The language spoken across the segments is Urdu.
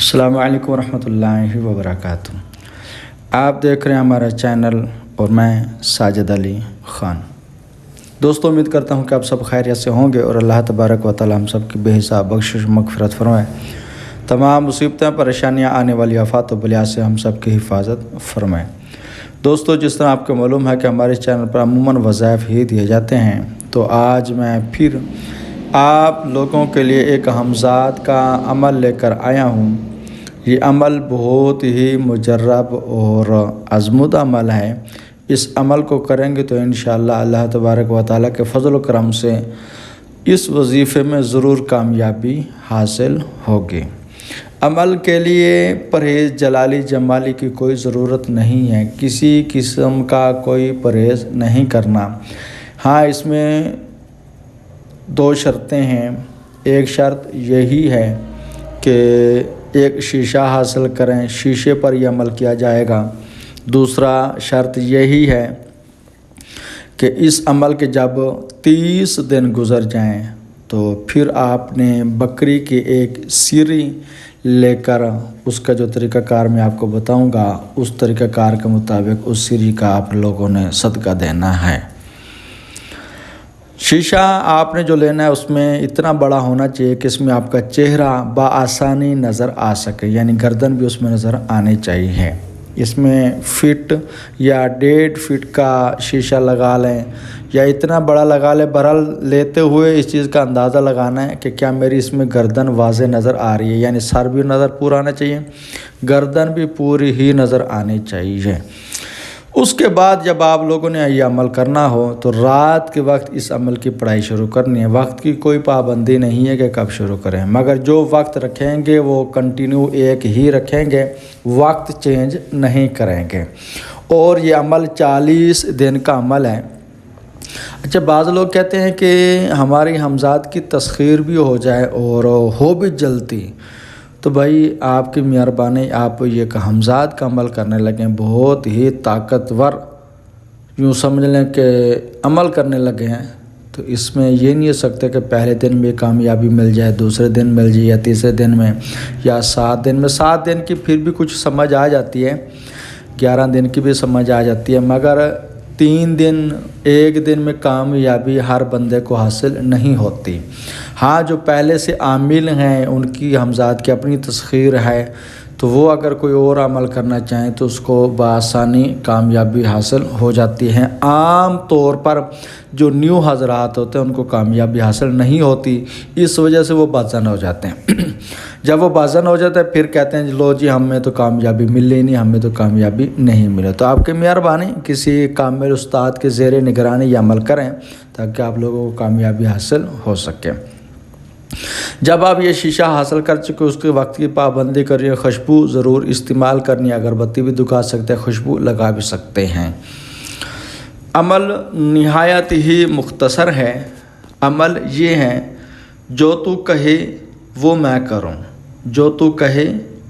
السلام علیکم ورحمۃ اللہ وبرکاتہ۔ آپ دیکھ رہے ہیں ہمارا چینل اور میں ساجد علی خان۔ دوستو، امید کرتا ہوں کہ آپ سب خیریت سے ہوں گے اور اللہ تبارک و تعالی ہم سب کی بے حساب بخشش مغفرت فرمائے، تمام مصیبتیں پریشانیاں آنے والی آفات و بلا سے ہم سب کی حفاظت فرمائے۔ دوستو، جس طرح آپ کو معلوم ہے کہ ہمارے چینل پر عموماً وظائف ہی دیے جاتے ہیں، تو آج میں پھر آپ لوگوں کے لیے ایک ہمزاد کا عمل لے کر آیا ہوں۔ یہ عمل بہت ہی مجرب اور آزمودہ عمل ہے۔ اس عمل کو کریں گے تو انشاءاللہ اللہ تبارک و تعالیٰ کے فضل و کرم سے اس وظیفے میں ضرور کامیابی حاصل ہوگی۔ عمل کے لیے پرہیز جلالی جمالی کی کوئی ضرورت نہیں ہے، کسی قسم کا کوئی پرہیز نہیں کرنا۔ ہاں، اس میں 2 شرطیں ہیں۔ ایک شرط یہی ہے کہ ایک شیشہ حاصل کریں، شیشے پر یہ عمل کیا جائے گا۔ دوسرا شرط یہی ہے کہ اس عمل کے جب 30 دن گزر جائیں تو پھر آپ نے بکری کی ایک سیری لے کر اس کا جو طریقہ کار میں آپ کو بتاؤں گا، اس طریقہ کار کے مطابق اس سیری کا آپ لوگوں نے صدقہ دینا ہے۔ شیشہ آپ نے جو لینا ہے اس میں اتنا بڑا ہونا چاہیے کہ اس میں آپ کا چہرہ بآسانی نظر آ سکے، یعنی گردن بھی اس میں نظر آنے چاہیے۔ اس میں فٹ یا 1.5 فٹ کا شیشہ لگا لیں یا اتنا بڑا لگا لیں، بہرحال لیتے ہوئے اس چیز کا اندازہ لگانا ہے کہ کیا میری اس میں گردن واضح نظر آ رہی ہے، یعنی سر بھی نظر پورا آنا چاہیے، گردن بھی پوری ہی نظر آنی چاہیے۔ اس کے بعد جب آپ لوگوں نے یہ عمل کرنا ہو تو رات کے وقت اس عمل کی پڑھائی شروع کرنی ہے۔ وقت کی کوئی پابندی نہیں ہے کہ کب شروع کریں، مگر جو وقت رکھیں گے وہ کنٹینیو ایک ہی رکھیں گے، وقت چینج نہیں کریں گے۔ اور یہ عمل 40 دن کا عمل ہے۔ اچھا، بعض لوگ کہتے ہیں کہ ہماری ہمزاد کی تسخیر بھی ہو جائے اور ہو بھی جلتی، تو بھائی آپ کی مہربانی، آپ یہ ہمزاد کا عمل کرنے لگیں، بہت ہی طاقتور یوں سمجھ لیں کہ عمل کرنے لگے ہیں، تو اس میں یہ نہیں ہو سکتا کہ پہلے دن میں کامیابی مل جائے، دوسرے دن مل جائے یا تیسرے دن میں یا 7 دن میں۔ 7 دن کی پھر بھی کچھ سمجھ آ جاتی ہے، 11 دن کی بھی سمجھ آ جاتی ہے، مگر 3 دن 1 دن میں کامیابی ہر بندے کو حاصل نہیں ہوتی۔ ہاں، جو پہلے سے عامل ہیں ان کی ہمزاد کی اپنی تسخیر ہے، تو وہ اگر کوئی اور عمل کرنا چاہیں تو اس کو بآسانی کامیابی حاصل ہو جاتی ہے۔ عام طور پر جو نیو حضرات ہوتے ہیں ان کو کامیابی حاصل نہیں ہوتی، اس وجہ سے وہ بازن ہو جاتے ہیں۔ جب وہ بازن ہو جاتا ہے پھر کہتے ہیں لو جی ہمیں تو کامیابی ملی نہیں، ہمیں تو کامیابی نہیں ملی۔ تو آپ کی مہربانی کسی کامل استاد کے زیر نگرانی یہ عمل کریں تاکہ آپ لوگوں کو کامیابی حاصل ہو سکے۔ جب آپ یہ شیشہ حاصل کر چکے، اس کے وقت کی پابندی کریے، خوشبو ضرور استعمال کرنی ہے، اگربتی بھی دکھا سکتے ہیں، خوشبو لگا بھی سکتے ہیں۔ عمل نہایت ہی مختصر ہے۔ عمل یہ ہے، جو تو کہے وہ میں کروں، جو تو کہے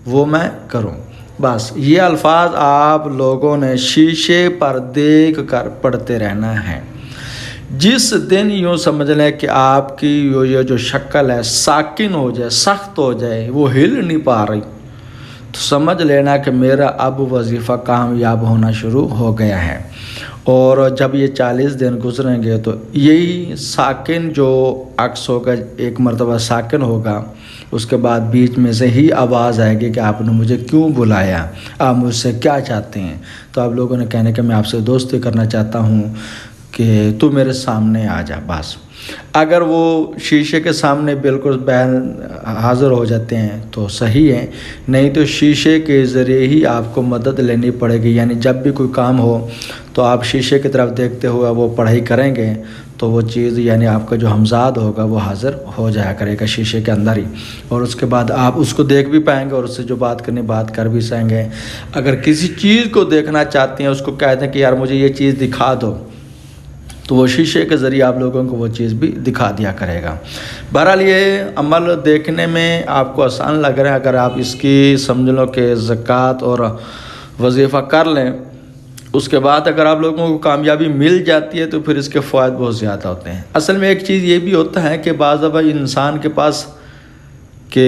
وہ میں کروں، بس یہ الفاظ آپ لوگوں نے شیشے پر دیکھ کر پڑھتے رہنا ہے۔ جس دن یوں سمجھ لیں کہ آپ کی یہ جو شکل ہے ساکن ہو جائے، سخت ہو جائے، وہ ہل نہیں پا رہی، تو سمجھ لینا کہ میرا اب وظیفہ کامیاب ہونا شروع ہو گیا ہے۔ اور جب یہ 40 دن گزریں گے تو یہی ساکن جو عکس ہوگا، ایک مرتبہ ساکن ہوگا، اس کے بعد بیچ میں سے ہی آواز آئے گی کہ آپ نے مجھے کیوں بلایا، آپ مجھ سے کیا چاہتے ہیں؟ تو آپ لوگوں نے کہنے کہ میں آپ سے دوستی کرنا چاہتا ہوں کہ تو میرے سامنے آ جا، بس۔ اگر وہ شیشے کے سامنے بالکل حاضر ہو جاتے ہیں تو صحیح ہے، نہیں تو شیشے کے ذریعے ہی آپ کو مدد لینی پڑے گی، یعنی جب بھی کوئی کام ہو تو آپ شیشے کی طرف دیکھتے ہوئے وہ پڑھائی کریں گے تو وہ چیز، یعنی آپ کا جو ہمزاد ہوگا وہ حاضر ہو جایا کرے گا شیشے کے اندر ہی، اور اس کے بعد آپ اس کو دیکھ بھی پائیں گے اور اس سے جو بات کرنی بات کر بھی سکیں گے۔ اگر کسی چیز کو دیکھنا چاہتے ہیں، اس کو کہتے ہیں کہ یار مجھے یہ چیز دکھا دو، تو وہ شیشے کے ذریعے آپ لوگوں کو وہ چیز بھی دکھا دیا کرے گا۔ بہرحال یہ عمل دیکھنے میں آپ کو آسان لگ رہا ہے، اگر آپ اس کی سمجھ لو کہ زکوٰۃ اور وظیفہ کر لیں، اس کے بعد اگر آپ لوگوں کو کامیابی مل جاتی ہے تو پھر اس کے فوائد بہت زیادہ ہوتے ہیں۔ اصل میں ایک چیز یہ بھی ہوتا ہے کہ بعض دفعہ انسان کے پاس کہ